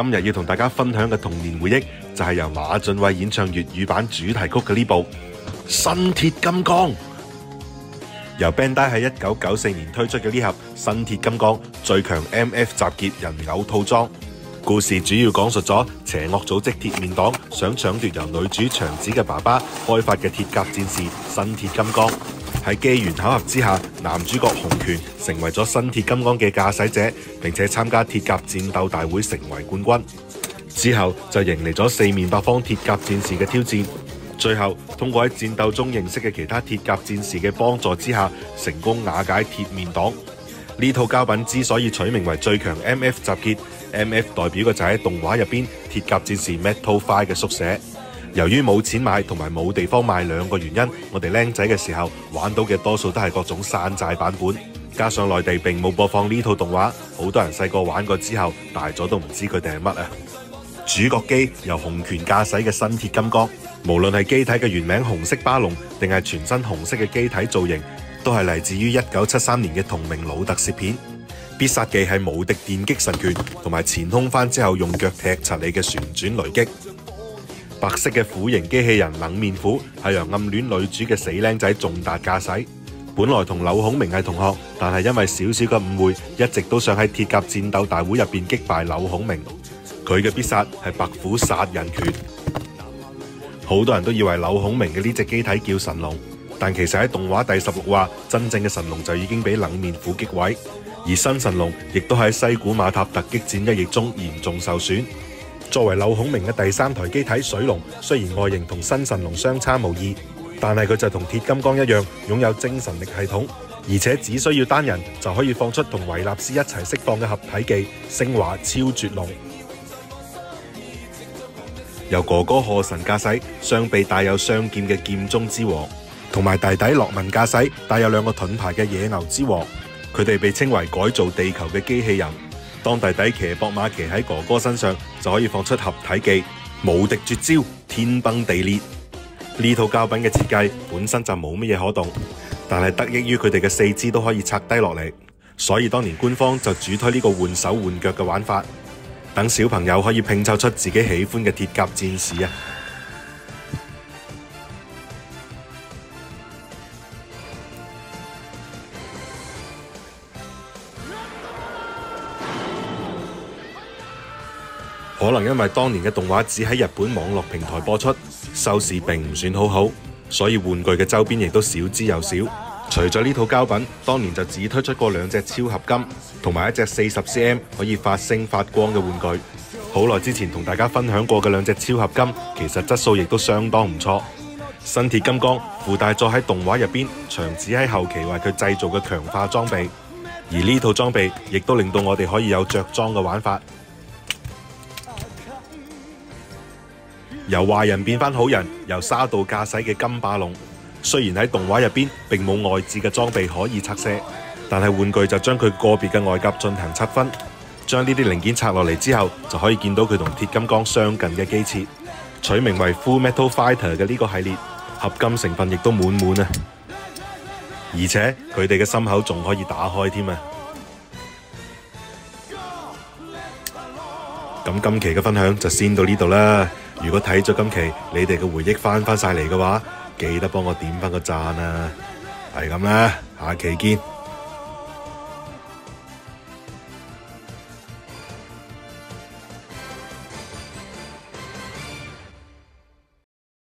今日要同大家分享嘅童年回憶就係由馬浚偉演唱粵語版主題曲嘅呢部《新鐵金剛》。由 Bandai 喺1994年推出嘅呢盒新鐵金剛最強 MF 集結人偶套裝，故事主要講述咗邪惡組織鐵面黨想搶奪由女主長子嘅爸爸開發嘅鐵甲戰士新鐵金剛。喺機緣巧合之下，男主角洪拳成為咗新鐵金剛嘅駕駛者，並且參加鐵甲戰鬥大會成為冠軍。之後就迎嚟咗四面八方鐵甲戰士嘅挑戰，最後通過喺戰鬥中認識嘅其他鐵甲戰士嘅幫助之下，成功瓦解鐵面黨。呢套膠品之所以取名為最強 MF 集結 ，MF 代表嘅就喺動畫入邊鐵甲戰士 Metal 5嘅縮寫。由於冇錢買同埋冇地方買兩個原因，我哋僆仔嘅時候玩到嘅多數都係各種山寨版本，加上內地並冇播放呢套動畫，好多人細個玩過之後，大咗都唔知佢哋係乜啊！主角機由洪拳駕駛嘅新鐵金剛，無論係機體嘅原名紅色巴龍，定係全身紅色嘅機體造型，都係嚟自於1973年嘅同名老特攝片。必殺技係無敵電擊神拳，同埋前空翻之後用腳踢柒你嘅旋轉雷擊。白色嘅虎形機器人冷面虎係由暗戀女主嘅死僆仔仲達駕駛，本來同柳孔明係同學，但係因為少少嘅誤會，一直都想喺鐵甲戰鬥大會入邊擊敗柳孔明。佢嘅必殺係白虎殺人拳。好多人都以為柳孔明嘅呢隻機體叫神龍，但其實喺動畫第16話，真正嘅神龍就已經俾冷面虎擊毀，而新神龍亦都喺西古馬塔突擊戰一役中嚴重受損。作為柳孔明嘅第3台機體水龍，雖然外形同新神龍相差無異，但係佢就同鐵金剛一樣擁有精神力系統，而且只需要單人就可以放出同維納斯一齊釋放嘅合體技昇華超絕龍。由哥哥賀神駕駛雙臂帶有雙劍嘅劍中之王，同埋弟弟樂文駕駛帶有2個盾牌嘅野牛之王，佢哋被稱為改造地球嘅機器人。當弟弟騎膊馬騎喺哥哥身上，就可以放出合體技無敵絕招天崩地裂。呢套膠品嘅設計本身就冇乜嘢可動，但係得益於佢哋嘅四肢都可以拆低落嚟，所以當年官方就主推呢個換手換腳嘅玩法，等小朋友可以拼湊出自己喜歡嘅鐵甲戰士啊！可能因為當年嘅動畫只喺日本網絡平台播出，收視並唔算好，所以玩具嘅周邊亦都少之又少。除咗呢套膠品，當年就只推出過2隻超合金，同埋一隻40cm 可以發聲發光嘅玩具。好耐之前同大家分享過嘅2隻超合金，其實質素亦都相當唔錯。新鐵金剛附帶咗喺動畫入邊長子喺後期為佢製造嘅強化裝備，而呢套裝備亦都令到我哋可以有着裝嘅玩法。由壞人變返好人，由沙道駕駛嘅金霸龍，雖然喺動畫入邊並冇外置嘅裝備可以拆卸，但係玩具就將佢個別嘅外甲進行拆分，將呢啲零件拆落嚟之後，就可以見到佢同鐵金剛相近嘅機設。取名為 Full Metal Fighter 嘅呢個系列，合金成分亦都滿滿啊！而且佢哋嘅心口仲可以打開添啊！咁今期嘅分享就先到呢度啦。如果睇咗今期你哋嘅回憶翻晒嚟嘅話，記得幫我點翻個讚啊！係咁啦，下期見。